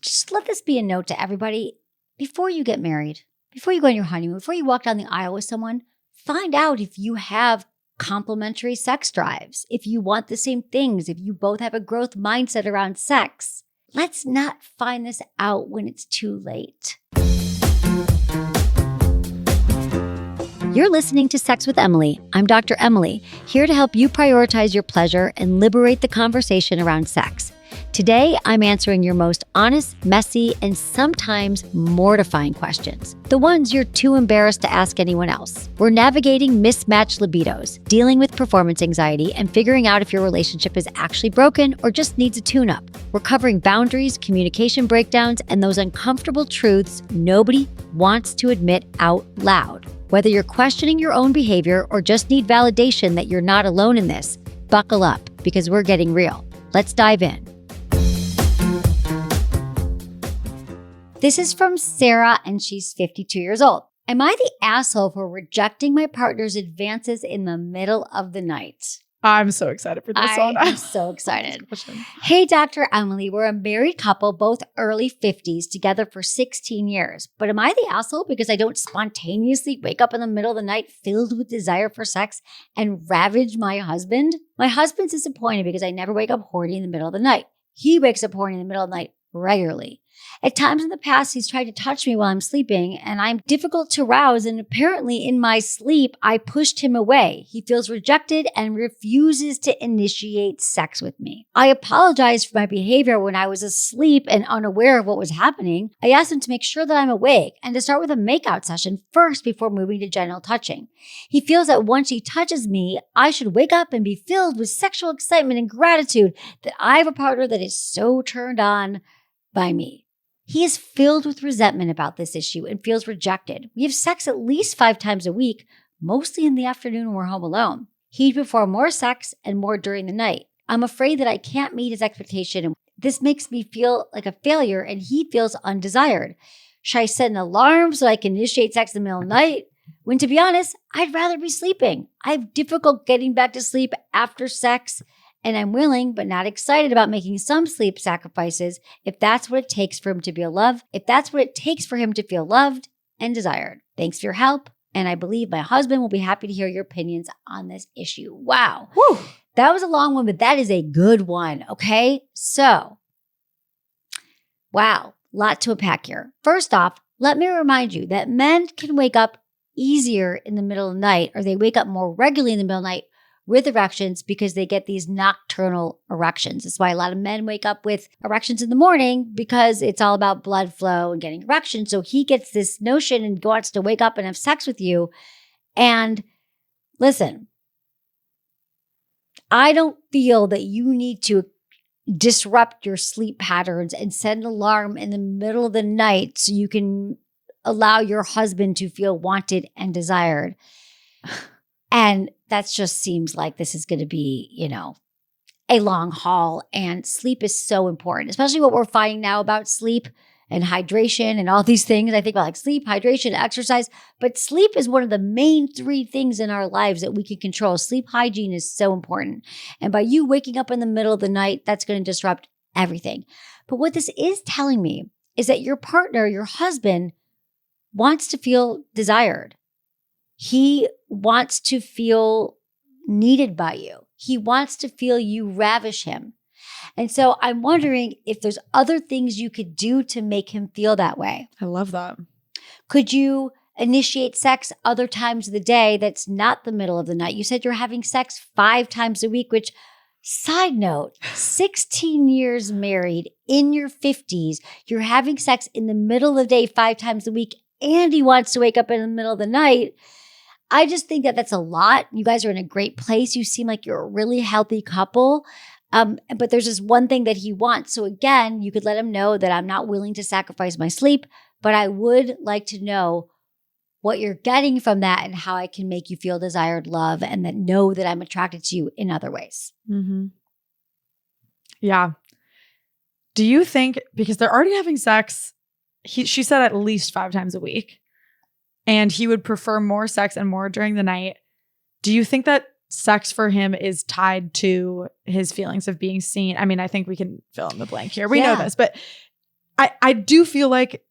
just let this be a note to everybody. Before you get married, before you go on your honeymoon, before you walk down the aisle with someone, find out if you have complementary sex drives, if you want the same things, if you both have a growth mindset around sex. Let's not find this out when it's too late. You're listening to Sex with Emily. I'm Dr. Emily, here to help you prioritize your pleasure and liberate the conversation around sex. Today, I'm answering your most honest, messy, and sometimes mortifying questions. The ones you're too embarrassed to ask anyone else. We're navigating mismatched libidos, dealing with performance anxiety, and figuring out if your relationship is actually broken or just needs a tune-up. We're covering boundaries, communication breakdowns, and those uncomfortable truths nobody wants to admit out loud. Whether you're questioning your own behavior or just need validation that you're not alone in this, buckle up because we're getting real. Let's dive in. This is from Sarah, and she's 52 years old. Am I the asshole for rejecting my partner's advances in the middle of the night? I'm so excited for this one. I'm so excited. Hey, Dr. Emily, we're a married couple, both early 50s, together for 16 years. But am I the asshole because I don't spontaneously wake up in the middle of the night filled with desire for sex and ravage my husband? My husband's disappointed because I never wake up horny in the middle of the night. He wakes up horny in the middle of the night regularly. At times in the past, he's tried to touch me while I'm sleeping, and I'm difficult to rouse, and apparently in my sleep, I pushed him away. He feels rejected and refuses to initiate sex with me. I apologized for my behavior when I was asleep and unaware of what was happening. I asked him to make sure that I'm awake and to start with a makeout session first before moving to genital touching. He feels that once he touches me, I should wake up and be filled with sexual excitement and gratitude that I have a partner that is so turned on by me. He is filled with resentment about this issue and feels rejected. We have sex at least 5 times a week, mostly in the afternoon when we're home alone. He'd prefer more sex and more during the night. I'm afraid that I can't meet his expectation, and this makes me feel like a failure, and he feels undesired. Should I set an alarm so I can initiate sex in the middle of the night? When, to be honest, I'd rather be sleeping. I have difficult getting back to sleep after sex, and I'm willing but not excited about making some sleep sacrifices if that's what it takes for him to feel loved, and desired. Thanks for your help, and I believe my husband will be happy to hear your opinions on this issue. Wow. Whew. That was a long one, but that is a good one, okay? So, wow, lot to unpack here. First off, let me remind you that men can wake up easier in the middle of the night, or they wake up more regularly in the middle of the night with erections because they get these nocturnal erections. That's why a lot of men wake up with erections in the morning, because it's all about blood flow and getting erections. So he gets this notion and wants to wake up and have sex with you. And listen, I don't feel that you need to disrupt your sleep patterns and set an alarm in the middle of the night so you can allow your husband to feel wanted and desired. And that just seems like this is going to be, a long haul. And sleep is so important, especially what we're finding now about sleep and hydration and all these things. I think about like sleep, hydration, exercise, but sleep is one of the main 3 things in our lives that we can control. Sleep hygiene is so important. And by you waking up in the middle of the night, that's going to disrupt everything. But what this is telling me is that your partner, your husband, wants to feel desired. He wants to feel needed by you. He wants to feel you ravish him. And so I'm wondering if there's other things you could do to make him feel that way. I love that. Could you initiate sex other times of the day that's not the middle of the night? You said you're having sex 5 times a week, which, side note, 16 years married, in your 50s, you're having sex in the middle of the day 5 times a week, and he wants to wake up in the middle of the night. I just think that that's a lot. You guys are in a great place. You seem like you're a really healthy couple. But there's this one thing that he wants. So again, you could let him know that I'm not willing to sacrifice my sleep, but I would like to know what you're getting from that and how I can make you feel desired, love, and then know that I'm attracted to you in other ways. Mm-hmm. Yeah. Do you think, because they're already having sex, she said at least 5 times a week, and he would prefer more sex and more during the night. Do you think that sex for him is tied to his feelings of being seen? I mean, I think we can fill in the blank here. We know this, but I do feel like,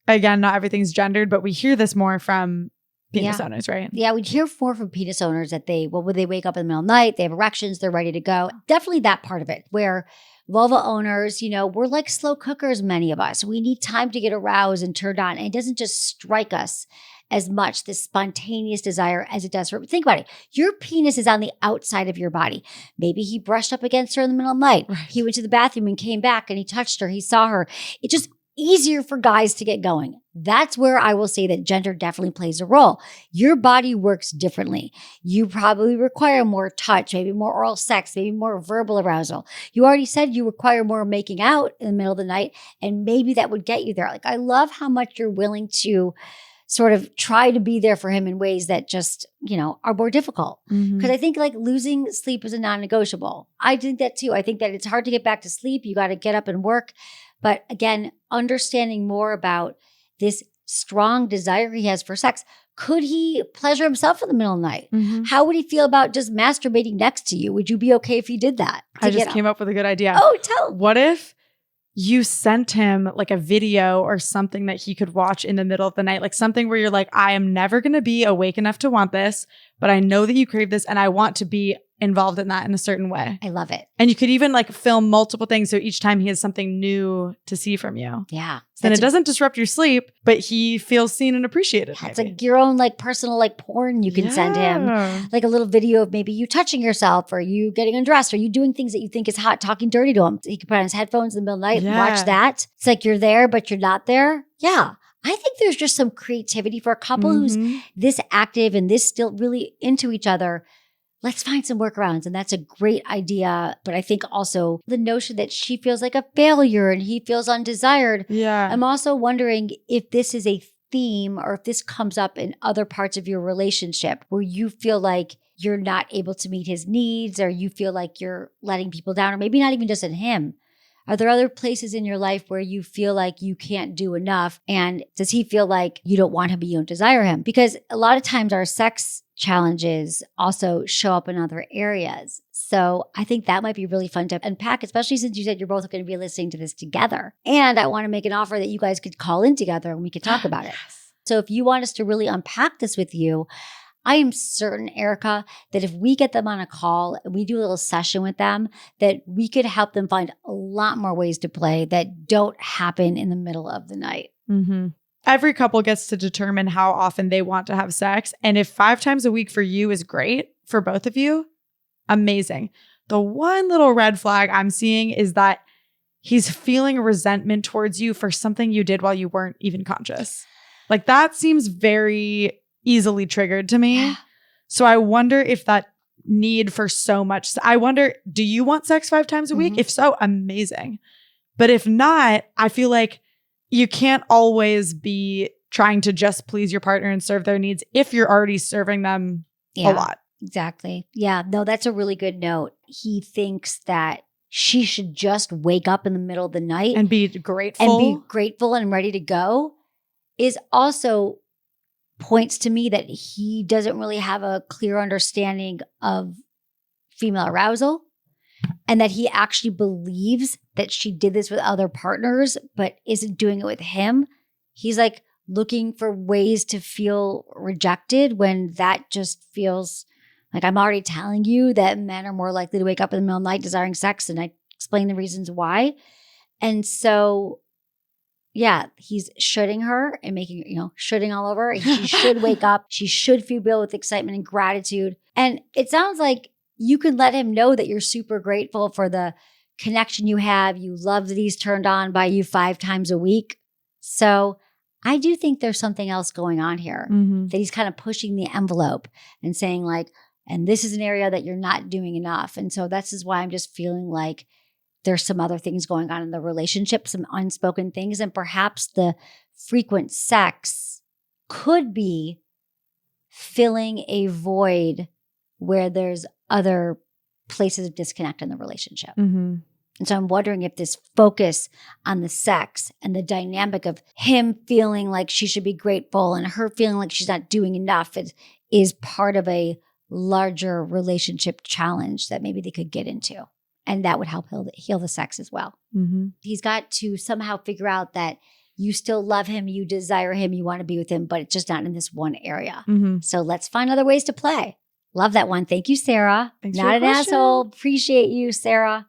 again, not everything's gendered, but we hear this more from penis owners, right? Yeah, we'd hear more from penis owners that when they wake up in the middle of the night, they have erections, they're ready to go. Definitely that part of it, where vulva owners, we're like slow cookers, many of us. We need time to get aroused and turned on. And it doesn't just strike us as much, this spontaneous desire, as it does for, think about it. Your penis is on the outside of your body. Maybe he brushed up against her in the middle of the night. Right. He went to the bathroom and came back and he touched her. He saw her. It just easier for guys to get going. That's where I will say that gender definitely plays a role. Your body works differently. You probably require more touch, maybe more oral sex, maybe more verbal arousal. You already said you require more making out in the middle of the night, and maybe that would get you there. Like, I love how much you're willing to sort of try to be there for him in ways that just, are more difficult. Because I think like losing sleep is a non-negotiable. I think that too. I think that it's hard to get back to sleep. You got to get up and work. But again, understanding more about this strong desire he has for sex. Could he pleasure himself in the middle of the night? How would he feel about just masturbating next to you? Would you be okay if he did that? I just came up with a good idea. Oh, tell. What if you sent him like a video or something that he could watch in the middle of the night? Like something where you're like, I am never going to be awake enough to want this, but I know that you crave this and I want to be involved in that in a certain way. I love it. And you could even like film multiple things. So each time he has something new to see from you. Yeah. So then it doesn't disrupt your sleep, but he feels seen and appreciated. It's like your own like personal like porn you can send him. Like a little video of maybe you touching yourself or you getting undressed or you doing things that you think is hot, talking dirty to him. So he can put on his headphones in the middle of the night and watch that. It's like you're there, but you're not there. Yeah. I think there's just some creativity for a couple who's this active and this still really into each other. Let's find some workarounds. And that's a great idea. But I think also the notion that she feels like a failure and he feels undesired. Yeah. I'm also wondering if this is a theme or if this comes up in other parts of your relationship where you feel like you're not able to meet his needs or you feel like you're letting people down or maybe not even just in him. Are there other places in your life where you feel like you can't do enough? And does he feel like you don't want him, but you don't desire him? Because a lot of times our sex challenges also show up in other areas. So I think that might be really fun to unpack, especially since you said you're both going to be listening to this together. And I want to make an offer that you guys could call in together and we could talk about it. So if you want us to really unpack this with you, I am certain, Erica, that if we get them on a call and we do a little session with them, that we could help them find a lot more ways to play that don't happen in the middle of the night. Every couple gets to determine how often they want to have sex. And if 5 times a week for you is great for both of you, amazing. The one little red flag I'm seeing is that he's feeling resentment towards you for something you did while you weren't even conscious. Like that seems very easily triggered to me. So I wonder if that need for so much, I wonder, do you want sex 5 times a week? If so, amazing. But if not, I feel like you can't always be trying to just please your partner and serve their needs if you're already serving them a lot. Exactly. Yeah. No, that's a really good note. He thinks that she should just wake up in the middle of the night and be grateful and ready to go is also points to me that he doesn't really have a clear understanding of female arousal and that he actually believes that she did this with other partners, but isn't doing it with him. He's like looking for ways to feel rejected when that just feels like I'm already telling you that men are more likely to wake up in the middle of the night desiring sex, and I explain the reasons why. And so yeah, he's shooting her and making, shooting all over. She should wake up. She should feel filled with excitement and gratitude. And it sounds like you can let him know that you're super grateful for the connection you have. You love that he's turned on by you 5 times a week. So I do think there's something else going on here, that he's kind of pushing the envelope and saying like, and this is an area that you're not doing enough. And so this is why I'm just feeling like there's some other things going on in the relationship, some unspoken things, and perhaps the frequent sex could be filling a void where there's other places of disconnect in the relationship. And so I'm wondering if this focus on the sex and the dynamic of him feeling like she should be grateful and her feeling like she's not doing enough is part of a larger relationship challenge that maybe they could get into. And that would help heal the sex as well. Mm-hmm. He's got to somehow figure out that you still love him, you desire him, you want to be with him, but it's just not in this one area. Mm-hmm. So let's find other ways to play. Love that one. Thank you, Sarah. Thanks Not for your an question. asshole. Appreciate you, Sarah.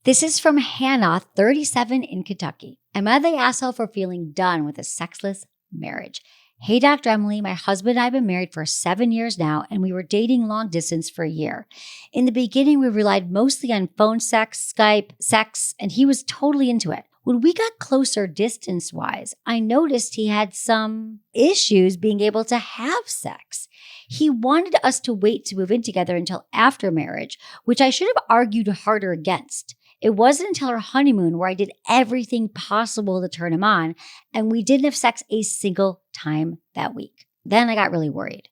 This is from Hannah, 37 in Kentucky. Am I the asshole for feeling done with a sexless marriage? Hey, Dr. Emily, my husband and I have been married for 7 years now, and we were dating long distance for a year. In the beginning, we relied mostly on phone sex, Skype, sex, and he was totally into it. When we got closer distance-wise, I noticed he had some issues being able to have sex. He wanted us to wait to move in together until after marriage, which I should have argued harder against. It wasn't until our honeymoon where I did everything possible to turn him on, and we didn't have sex a single time that week. Then I got really worried.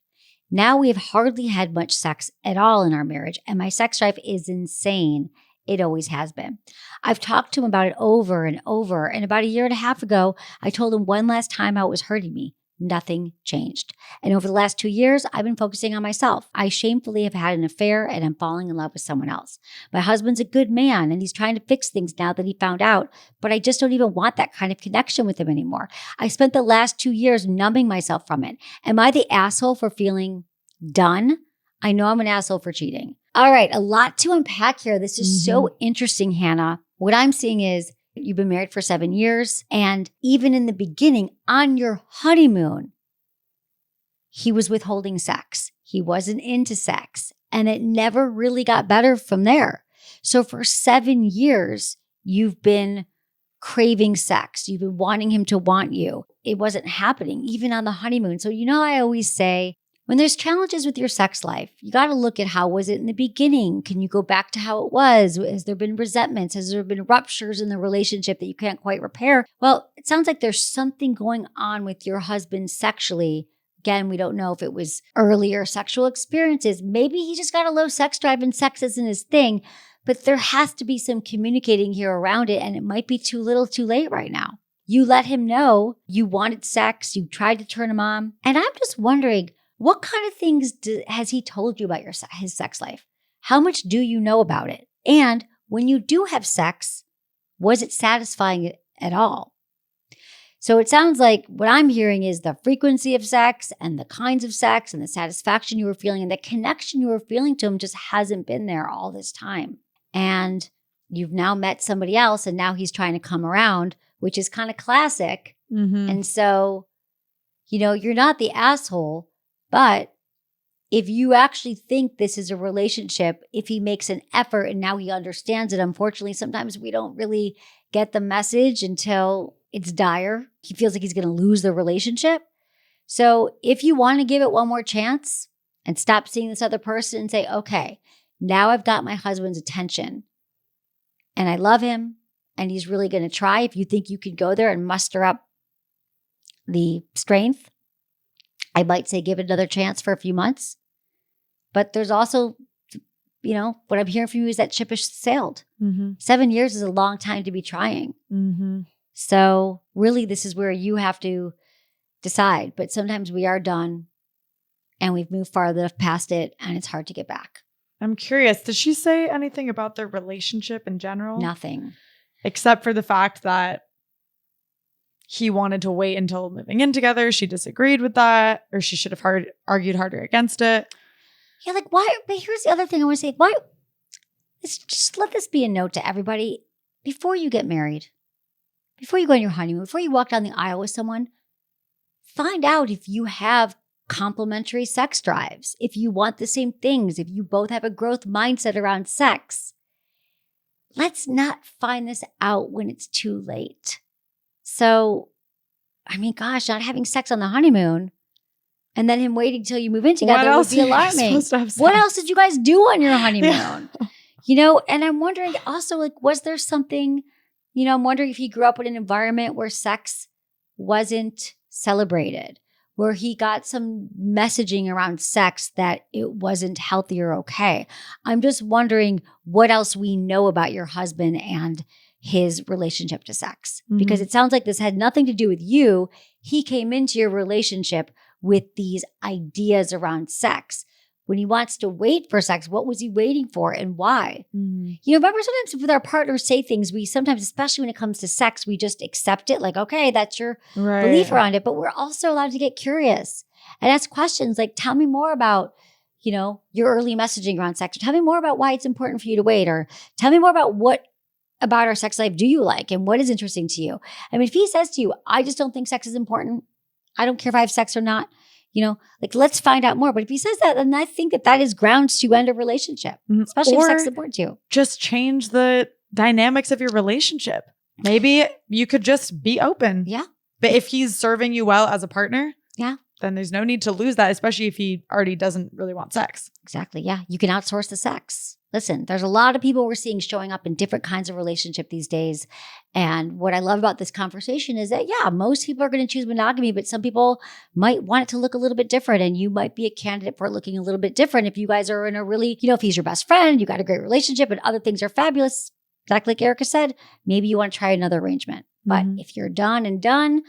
Now we have hardly had much sex at all in our marriage, and my sex drive is insane. It always has been. I've talked to him about it over and over, and about a year and a half ago, I told him one last time how it was hurting me. Nothing changed. And over the last 2 years, I've been focusing on myself. I shamefully have had an affair and I'm falling in love with someone else. My husband's a good man and he's trying to fix things now that he found out, but I just don't even want that kind of connection with him anymore. I spent the last 2 years numbing myself from it. Am I the asshole for feeling done? I know I'm an asshole for cheating. All right, a lot to unpack here. This is so interesting, Hannah. What I'm seeing is you've been married for 7 years, and even in the beginning, on your honeymoon, he was withholding sex. He wasn't into sex, and it never really got better from there. So for 7 years, you've been craving sex. You've been wanting him to want you. It wasn't happening, even on the honeymoon. So I always say, when there's challenges with your sex life, you got to look at how was it in the beginning? Can you go back to how it was? Has there been resentments? Has there been ruptures in the relationship that you can't quite repair? Well, it sounds like there's something going on with your husband sexually. Again, we don't know if it was earlier sexual experiences. Maybe he just got a low sex drive and sex isn't his thing, but there has to be some communicating here around it, and it might be too little too late right now. You let him know you wanted sex, you tried to turn him on, and I'm just wondering, what kind of things has he told you about his sex life? How much do you know about it? And when you do have sex, was it satisfying at all? So it sounds like what I'm hearing is the frequency of sex and the kinds of sex and the satisfaction you were feeling and the connection you were feeling to him just hasn't been there all this time. And you've now met somebody else and now he's trying to come around, which is kind of classic. Mm-hmm. And so, you're not the asshole. But if you actually think this is a relationship, if he makes an effort and now he understands it, unfortunately, sometimes we don't really get the message until it's dire. He feels like he's going to lose the relationship. So if you want to give it one more chance and stop seeing this other person and say, okay, now I've got my husband's attention and I love him and he's really going to try. If you think you could go there and muster up the strength, I might say give it another chance for a few months. But there's also, what I'm hearing from you is that ship has sailed. Mm-hmm. 7 years is a long time to be trying. Mm-hmm. So really, this is where you have to decide. But sometimes we are done and we've moved farther enough past it and it's hard to get back. I'm curious, did she say anything about their relationship in general? Nothing. Except for the fact that he wanted to wait until moving in together. She disagreed with that, or she should have argued harder against it. Yeah, why? But here's the other thing I want to say. Why? Let's just let this be a note to everybody. Before you get married, before you go on your honeymoon, before you walk down the aisle with someone, find out if you have complementary sex drives, if you want the same things, if you both have a growth mindset around sex. Let's not find this out when it's too late. So, gosh, not having sex on the honeymoon and then him waiting till you move in together would be alarming. What else did you guys do on your honeymoon? Yeah. And I'm wondering also, was there something, I'm wondering if he grew up in an environment where sex wasn't celebrated, where he got some messaging around sex that it wasn't healthy or okay. I'm just wondering what else we know about your husband and his relationship to sex, because it sounds like this had nothing to do with you. He came into your relationship with these ideas around sex, When he wants to wait for sex, what was he waiting for and why? Mm-hmm. Remember sometimes with our partners say things, we sometimes, especially when it comes to sex, we just accept it like, okay, that's your belief around it. But we're also allowed to get curious and ask questions like, tell me more about, your early messaging around sex. Or tell me more about why it's important for you to wait. Or tell me more about what about our sex life do you like and what is interesting to you? I mean, if he says to you, I just don't think sex is important. I don't care if I have sex or not. Let's find out more. But if he says that, then I think that is grounds to end a relationship, especially if sex is important to you. Just change the dynamics of your relationship. Maybe you could just be open. Yeah. But if he's serving you well as a partner, then there's no need to lose that, especially if he already doesn't really want sex. Exactly. Yeah. You can outsource the sex. Listen, there's a lot of people we're seeing showing up in different kinds of relationship these days. And what I love about this conversation is that, most people are going to choose monogamy, but some people might want it to look a little bit different. And you might be a candidate for it looking a little bit different if you guys are in a really, if he's your best friend, you got a great relationship and other things are fabulous. Exactly like Erica said, maybe you want to try another arrangement. But if you're done,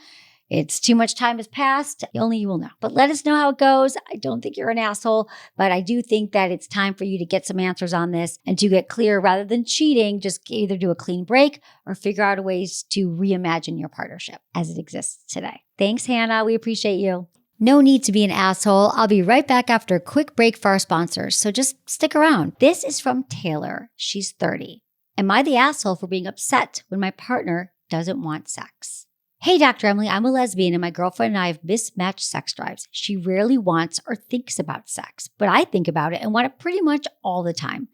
it's too much time has passed. Only you will know. But let us know how it goes. I don't think you're an asshole, but I do think that it's time for you to get some answers on this and to get clear rather than cheating. Just either do a clean break or figure out ways to reimagine your partnership as it exists today. Thanks, Hannah. We appreciate you. No need to be an asshole. I'll be right back after a quick break for our sponsors. So just stick around. This is from Taylor. She's 30. Am I the asshole for being upset when my partner doesn't want sex? Hey, Dr. Emily, I'm a lesbian and my girlfriend and I have mismatched sex drives. She rarely wants or thinks about sex, but I think about it and want it pretty much all the time.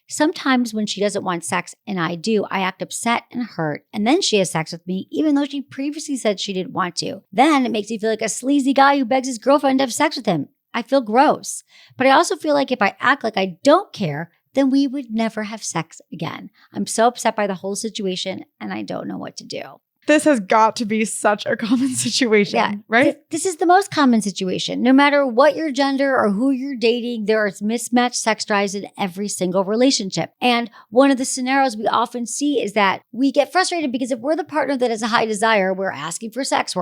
Sometimes when she doesn't want sex and I do, I act upset and hurt, and then she has sex with me even though she previously said she didn't want to. Then it makes me feel like a sleazy guy who begs his girlfriend to have sex with him. I feel gross. But I also feel like if I act like I don't care, then we would never have sex again. I'm so upset by the whole situation and I don't know what to do. This has got to be such a common situation, right? This is the most common situation. No matter what your gender or who you're dating, there is mismatched sex drives in every single relationship. And one of the scenarios we often see is that we get frustrated because if we're the partner that has a high desire, we're asking for sex,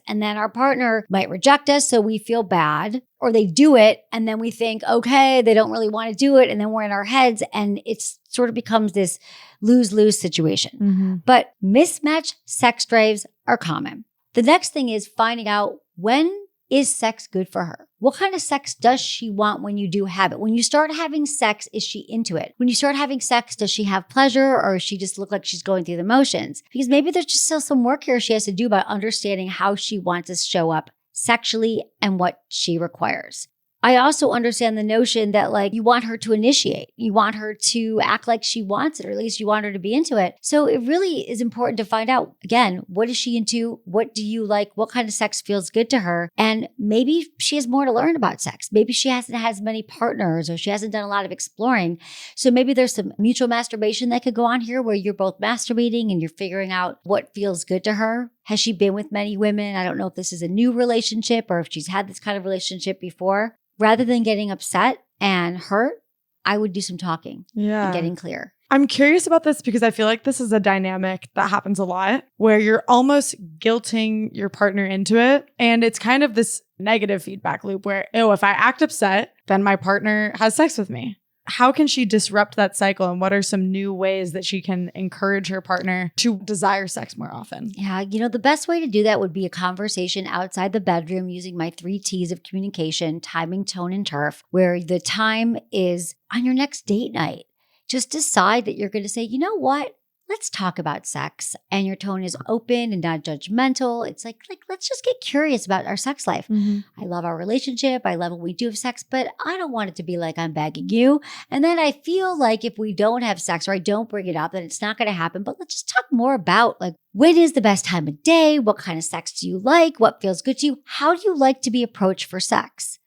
and then our partner might reject us, so we feel bad. Or they do it, and then we think, okay, they don't really want to do it, and then we're in our heads, and it sort of becomes this lose-lose situation. But mismatched sex drives are common. The next thing is finding out, when is sex good for her? What kind of sex does she want when you do have it? When you start having sex, is she into it? When you start having sex, does she have pleasure, or does she just look like she's going through the motions? Because maybe there's just still some work here she has to do about understanding how she wants to show up sexually and what she requires. I also understand the notion that you want her to initiate. You want her to act like she wants it, or at least you want her to be into it. So it really is important to find out, again, what is she into? What do you like? What kind of sex feels good to her? And maybe she has more to learn about sex. Maybe she hasn't had as many partners, or she hasn't done a lot of exploring. So maybe there's some mutual masturbation that could go on here where you're both masturbating and you're figuring out what feels good to her. Has she been with many women? I don't know if this is a new relationship or if she's had this kind of relationship before. Rather than getting upset and hurt, I would do some talking and getting clear. I'm curious about this because I feel like this is a dynamic that happens a lot where you're almost guilting your partner into it. And it's kind of this negative feedback loop where, if I act upset, then my partner has sex with me. How can she disrupt that cycle? And what are some new ways that she can encourage her partner to desire sex more often? Yeah, the best way to do that would be a conversation outside the bedroom using my 3 T's of communication: timing, tone, and turf, where the time is on your next date night. Just decide that you're going to say, you know what? Let's talk about sex. And your tone is open and not judgmental. It's like let's just get curious about our sex life. I love our relationship. I love when we do have sex, but I don't want it to be like I'm begging you. And then I feel like if we don't have sex or I don't bring it up, then it's not going to happen. But let's just talk more about when is the best time of day? What kind of sex do you like? What feels good to you? How do you like to be approached for sex?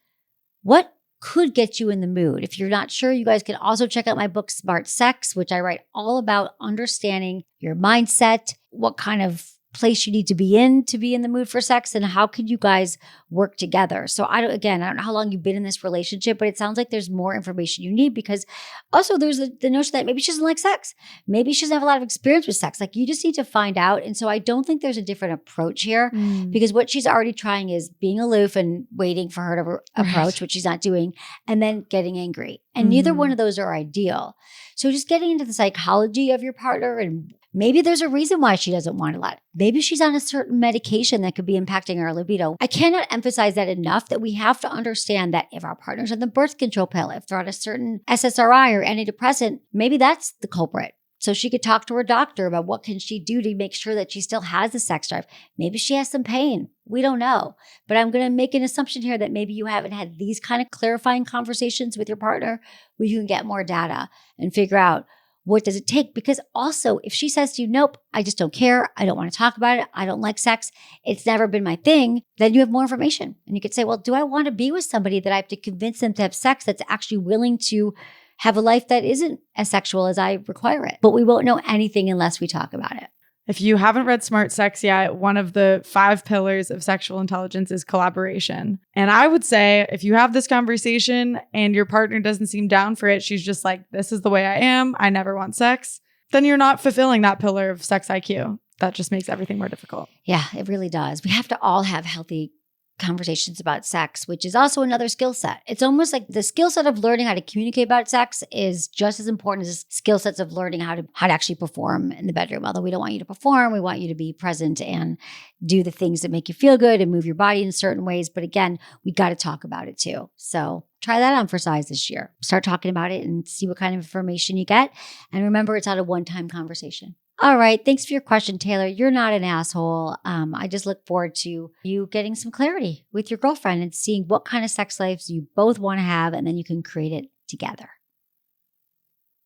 What could get you in the mood? If you're not sure, you guys can also check out my book, Smart Sex, which I write all about understanding your mindset, what kind of place you need to be in the mood for sex, and how can you guys work together? So I don't know how long you've been in this relationship, but it sounds like there's more information you need, because also there's the notion that maybe she doesn't like sex. Maybe she doesn't have a lot of experience with sex. Like, you just need to find out. And so I don't think there's a different approach here, because what she's already trying is being aloof and waiting for her to approach, which she's not doing, and then getting angry. And neither one of those are ideal. So just getting into the psychology of your partner, and maybe there's a reason why she doesn't want a lot. Maybe she's on a certain medication that could be impacting her libido. I cannot emphasize that enough, that we have to understand that if our partner's on the birth control pill, if they're on a certain SSRI or antidepressant, maybe that's the culprit. So she could talk to her doctor about what can she do to make sure that she still has the sex drive. Maybe she has some pain. We don't know. But I'm going to make an assumption here that maybe you haven't had these kind of clarifying conversations with your partner where you can get more data and figure out, what does it take? Because also, if she says to you, nope, I just don't care, I don't want to talk about it, I don't like sex, it's never been my thing, then you have more information. And you could say, well, do I want to be with somebody that I have to convince them to have sex that's actually willing to have a life that isn't as sexual as I require it? But we won't know anything unless we talk about it. If you haven't read Smart Sex yet, one of the 5 pillars of sexual intelligence is collaboration. And I would say if you have this conversation and your partner doesn't seem down for it, she's just like, this is the way I am, I never want sex, then you're not fulfilling that pillar of sex IQ. That just makes everything more difficult. Yeah, it really does. We have to all have healthy conversations about sex, which is also another skill set. It's almost like the skill set of learning how to communicate about sex is just as important as skill sets of learning how to actually perform in the bedroom. Although we don't want you to perform, we want you to be present and do the things that make you feel good and move your body in certain ways. But again, we got to talk about it too. So try that on for size this year. Start talking about it and see what kind of information you get. And remember, it's not a one-time conversation. All right. Thanks for your question, Taylor. You're not an asshole. I just look forward to you getting some clarity with your girlfriend and seeing what kind of sex lives you both want to have, and then you can create it together.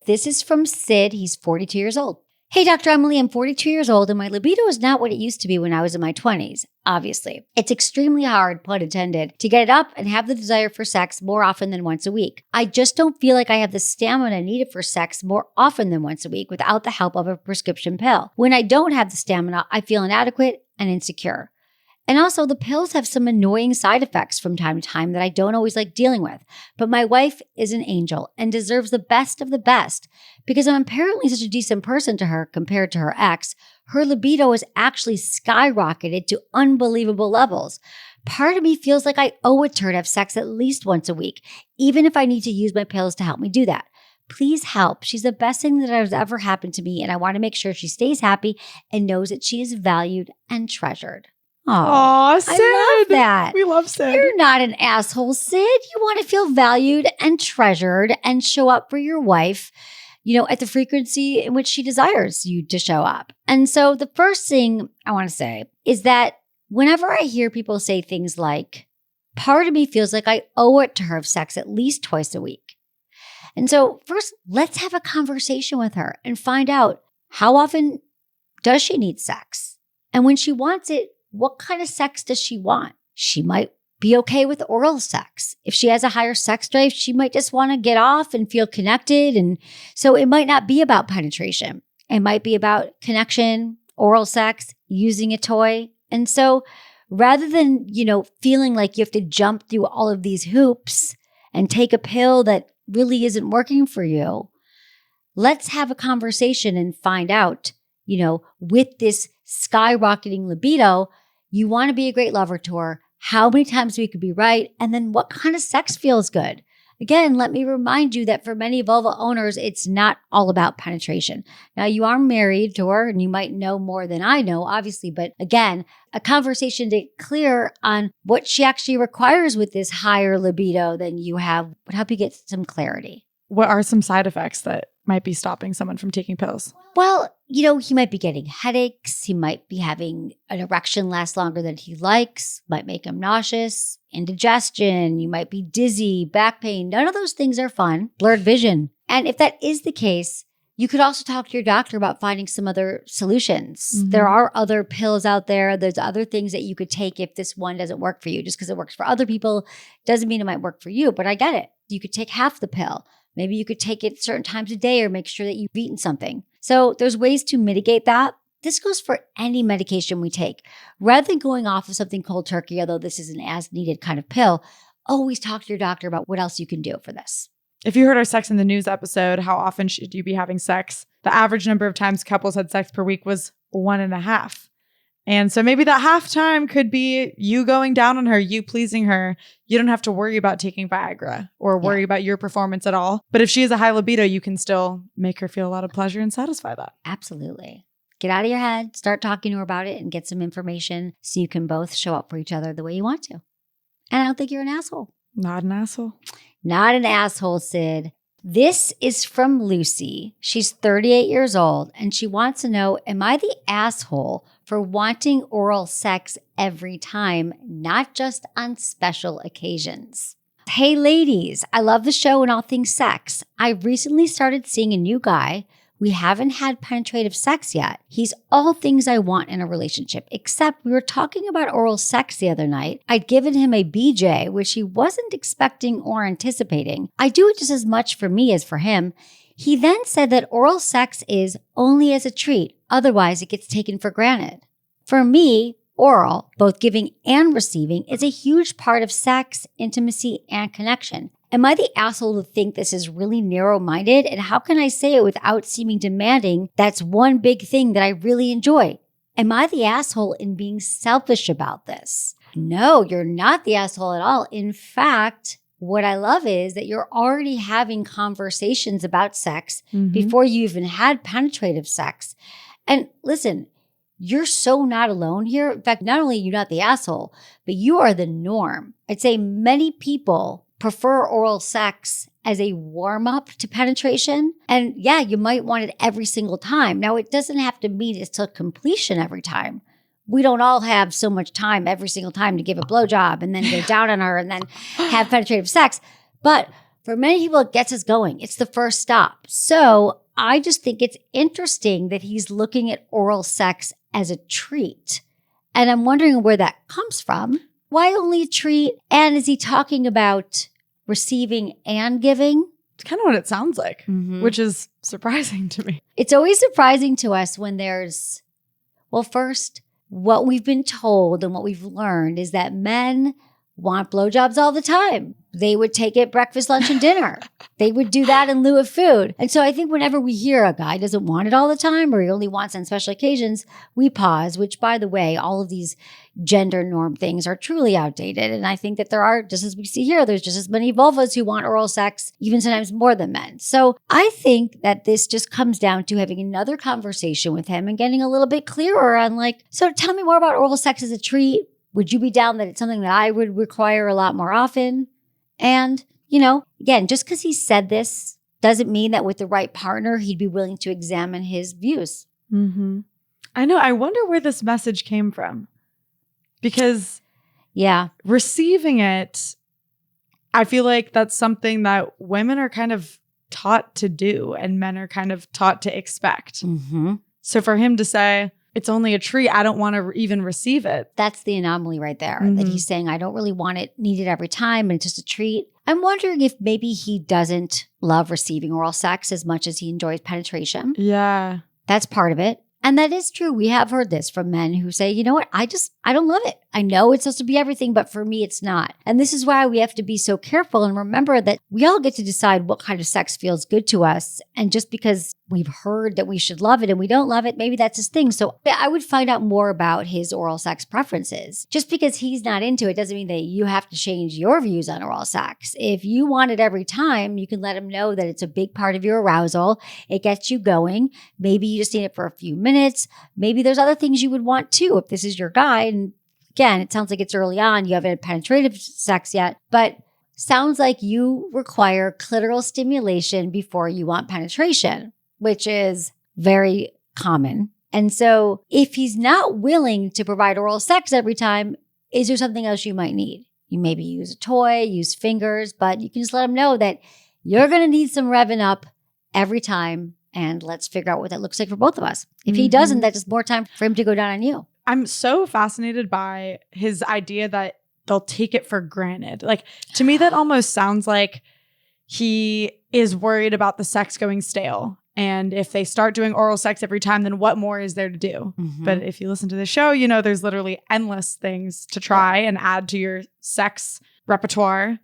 This is from Sid. He's 42 years old. Hey, Dr. Emily, I'm 42 years old and my libido is not what it used to be when I was in my 20s. Obviously, it's extremely hard, pun intended, to get it up and have the desire for sex more often than once a week. I just don't feel like I have the stamina needed for sex more often than once a week without the help of a prescription pill. When I don't have the stamina, I feel inadequate and insecure. And also, the pills have some annoying side effects from time to time that I don't always like dealing with. But my wife is an angel and deserves the best of the best. Because I'm apparently such a decent person to her compared to her ex, her libido has actually skyrocketed to unbelievable levels. Part of me feels like I owe it to her to have sex at least once a week, even if I need to use my pills to help me do that. Please help. She's the best thing that has ever happened to me, and I want to make sure she stays happy and knows that she is valued and treasured. Oh, Sid. I love that. We love Sid. You're not an asshole, Sid. You want to feel valued and treasured and show up for your wife, at the frequency in which she desires you to show up. And so the first thing I want to say is that whenever I hear people say things like, part of me feels like I owe it to her of sex at least twice a week. And so first, let's have a conversation with her and find out, how often does she need sex? And when she wants it, what kind of sex does she want? She might be okay with oral sex. If she has a higher sex drive, she might just want to get off and feel connected. And so it might not be about penetration. It might be about connection, oral sex, using a toy. And so rather than, feeling like you have to jump through all of these hoops and take a pill that really isn't working for you, let's have a conversation and find out, with this skyrocketing libido, you want to be a great lover to her, how many times we could be right, and then what kind of sex feels good. Again, let me remind you that for many vulva owners, it's not all about penetration. Now, you are married to her, and you might know more than I know, obviously, but again, a conversation to get clear on what she actually requires with this higher libido than you have would help you get some clarity. What are some side effects that might be stopping someone from taking pills? Well, he might be getting headaches. He might be having an erection last longer than he likes, might make him nauseous, indigestion. You might be dizzy, back pain. None of those things are fun. Blurred vision. And if that is the case, you could also talk to your doctor about finding some other solutions. Mm-hmm. There are other pills out there. There's other things that you could take if this one doesn't work for you. Just because it works for other people doesn't mean it might work for you, but I get it. You could take half the pill. Maybe you could take it certain times a day or make sure that you've eaten something. So there's ways to mitigate that. this goes for any medication we take. Rather than going off of something cold turkey, although this is an as needed kind of pill, always talk to your doctor about what else you can do for this. If you heard our Sex in the News episode, how often should you be having sex? The average number of times couples had sex per week was 1.5. And so maybe that half time could be you going down on her, you pleasing her. You don't have to worry about taking Viagra or worry about your performance at all. But if she has a high libido, you can still make her feel a lot of pleasure and satisfy that. Absolutely. Get out of your head, start talking to her about it, and get some information so you can both show up for each other the way you want to. And I don't think you're an asshole. Not an asshole. Not an asshole, Sid. This is from Lucy. She's 38 years old, and she wants to know, am I the asshole for wanting oral sex every time, not just on special occasions? Hey, ladies, I love the show and all things sex. I recently started seeing a new guy. We haven't had penetrative sex yet. He's all things I want in a relationship, except we were talking about oral sex the other night. I'd given him a BJ, which he wasn't expecting or anticipating. I do it just as much for me as for him. He then said that oral sex is only as a treat. Otherwise, it gets taken for granted. For me, oral, both giving and receiving, is a huge part of sex, intimacy, and connection. Am I the asshole to think this is really narrow-minded? And how can I say it without seeming demanding? That's one big thing that I really enjoy. Am I the asshole in being selfish about this? No, you're not the asshole at all. In fact, what I love is that you're already having conversations about sex before you even had penetrative sex. And listen, you're so not alone here. In fact, not only are you not the asshole, but you are the norm. I'd say many people prefer oral sex as a warm-up to penetration. And yeah, you might want it every single time. Now, it doesn't have to mean it's to completion every time. We don't all have so much time every single time to give a blowjob and then go down on her and then have penetrative sex. But for many people, it gets us going. It's the first stop. So I just think it's interesting that he's looking at oral sex as a treat. And I'm wondering where that comes from. Why only a treat? And is he talking about receiving and giving? It's kind of what it sounds like, which is surprising to me. It's always surprising to us when there's, well, first, what we've been told and what we've learned is that men want blowjobs all the time. They would take it breakfast, lunch, and dinner. They would do that in lieu of food. And so I think whenever we hear a guy doesn't want it all the time or he only wants it on special occasions, we pause, which, by the way, all of these gender norm things are truly outdated. And I think that there are, just as we see here, there's just as many vulvas who want oral sex, even sometimes more than men. So I think that this just comes down to having another conversation with him and getting a little bit clearer on like, so tell me more about oral sex as a treat. Would you be down that it's something that I would require a lot more often? And, you know, again, just because he said this doesn't mean that with the right partner, he'd be willing to examine his views. I know. I wonder where this message came from. Because receiving it, I feel like that's something that women are kind of taught to do and men are kind of taught to expect. So for him to say, it's only a treat, I don't want to even receive it. That's the anomaly right there, that he's saying, I don't really want it, need it every time, and it's just a treat. I'm wondering if maybe he doesn't love receiving oral sex as much as he enjoys penetration. Yeah. That's part of it. And that is true. We have heard this from men who say, you know what, I don't love it. I know it's supposed to be everything, but for me, it's not. And this is why we have to be so careful and remember that we all get to decide what kind of sex feels good to us. And just because we've heard that we should love it and we don't love it, maybe that's his thing. So I would find out more about his oral sex preferences. Just because he's not into it doesn't mean that you have to change your views on oral sex. If you want it every time, you can let him know that it's a big part of your arousal. It gets you going. Maybe you just need it for a few minutes. Maybe there's other things you would want too if this is your guy. And again, it sounds like it's early on. You haven't had penetrative sex yet, but sounds like you require clitoral stimulation before you want penetration, which is very common. And so if he's not willing to provide oral sex every time, is there something else you might need? You maybe use a toy, use fingers, but you can just let him know that you're going to need some revving up every time. And let's figure out what that looks like for both of us. If he doesn't, that's just more time for him to go down on you. I'm so fascinated by his idea that they'll take it for granted. Like, to me, that almost sounds like he is worried about the sex going stale And if they start doing oral sex every time, then what more is there to do? Mm-hmm. But if you listen to the show, you know there's literally endless things to try and add to your sex repertoire.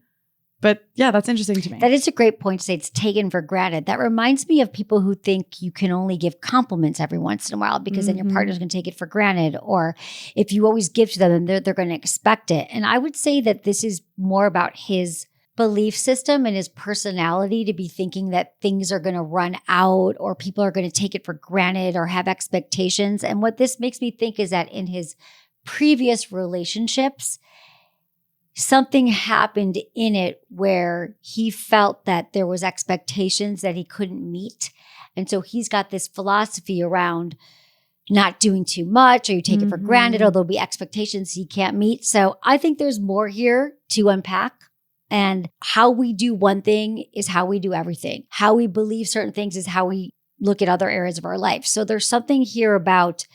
But yeah, that's interesting to me. That is a great point to say it's taken for granted. That reminds me of people who think you can only give compliments every once in a while because then your partner's going to take it for granted. Or if you always give to them, then they're going to expect it. And I would say that this is more about his belief system and his personality to be thinking that things are going to run out or people are going to take it for granted or have expectations. And what this makes me think is that in his previous relationships, something happened in it where he felt that there was expectations that he couldn't meet. And so he's got this philosophy around not doing too much or you take it for granted or there'll be expectations he can't meet. So I think there's more here to unpack. And how we do one thing is how we do everything. How we believe certain things is how we look at other areas of our life. So there's something here about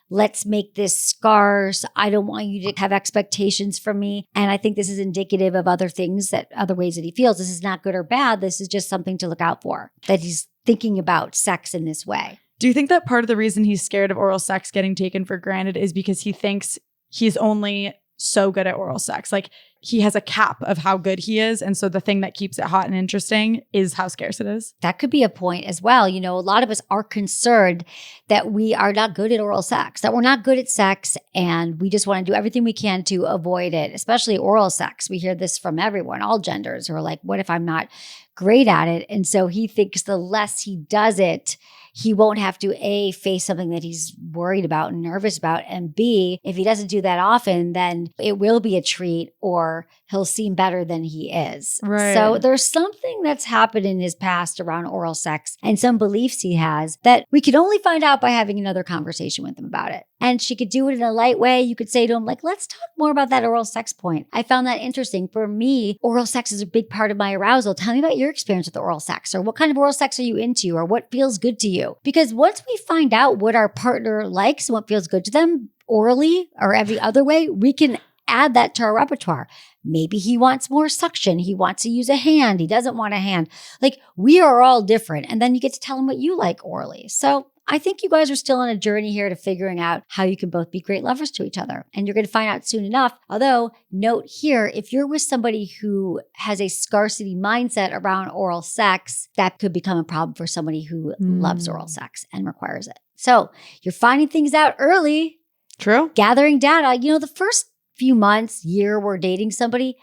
let's make this scarce. I don't want you to have expectations from me. And I think this is indicative of other things other ways that he feels. This is not good or bad. This is just something to look out for, that he's thinking about sex in this way. Do you think that part of the reason he's scared of oral sex getting taken for granted is because he thinks he's only so good at oral sex? Like he has a cap of how good he is. And so the thing that keeps it hot and interesting is how scarce it is. That could be a point as well. You know, a lot of us are concerned that we are not good at oral sex, that we're not good at sex, and we just want to do everything we can to avoid it, especially oral sex. We hear this from everyone, all genders, who are like, what if I'm not great at it? And so he thinks the less he does it, he won't have to A, face something that he's worried about and nervous about, and B, if he doesn't do that often, then it will be a treat or he'll seem better than he is. Right. So there's something that's happened in his past around oral sex and some beliefs he has that we could only find out by having another conversation with him about it. And she could do it in a light way. You could say to him, like, let's talk more about that oral sex point. I found that interesting. For me, oral sex is a big part of my arousal. Tell me about your experience with oral sex, or what kind of oral sex are you into, or what feels good to you? Because once we find out what our partner likes and what feels good to them orally or every other way, we can add that to our repertoire. Maybe he wants more suction. He wants to use a hand. He doesn't want a hand. Like, we are all different. And then you get to tell him what you like orally. So I think you guys are still on a journey here to figuring out how you can both be great lovers to each other. And you're going to find out soon enough. Although, note here, if you're with somebody who has a scarcity mindset around oral sex, that could become a problem for somebody who loves oral sex and requires it. So you're finding things out early. True. Gathering data. You know, the first few months, year we're dating somebody,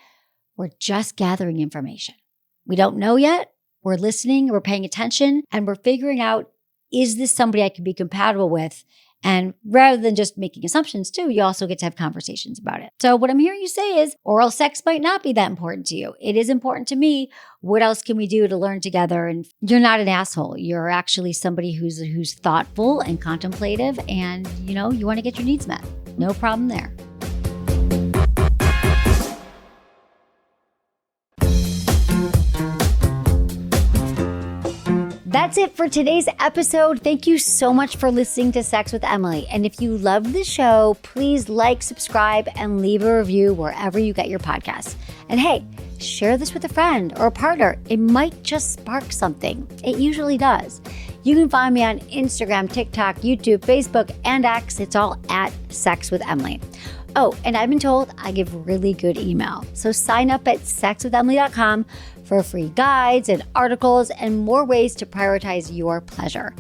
we're just gathering information. We don't know yet. We're listening, we're paying attention, and we're figuring out, is this somebody I can be compatible with? And rather than just making assumptions too, you also get to have conversations about it. So what I'm hearing you say is oral sex might not be that important to you. It is important to me. What else can we do to learn together? And you're not an asshole. You're actually somebody who's thoughtful and contemplative, and you know, you want to get your needs met. No problem there. That's it for today's episode. Thank you so much for listening to Sex with Emily. And if you love the show, please like, subscribe, and leave a review wherever you get your podcasts. And hey, share this with a friend or a partner. It might just spark something. It usually does. You can find me on Instagram, TikTok, YouTube, Facebook, and X. It's all at Sex with Emily. Oh, and I've been told I give really good email. So sign up at sexwithemily.com for free guides and articles and more ways to prioritize your pleasure.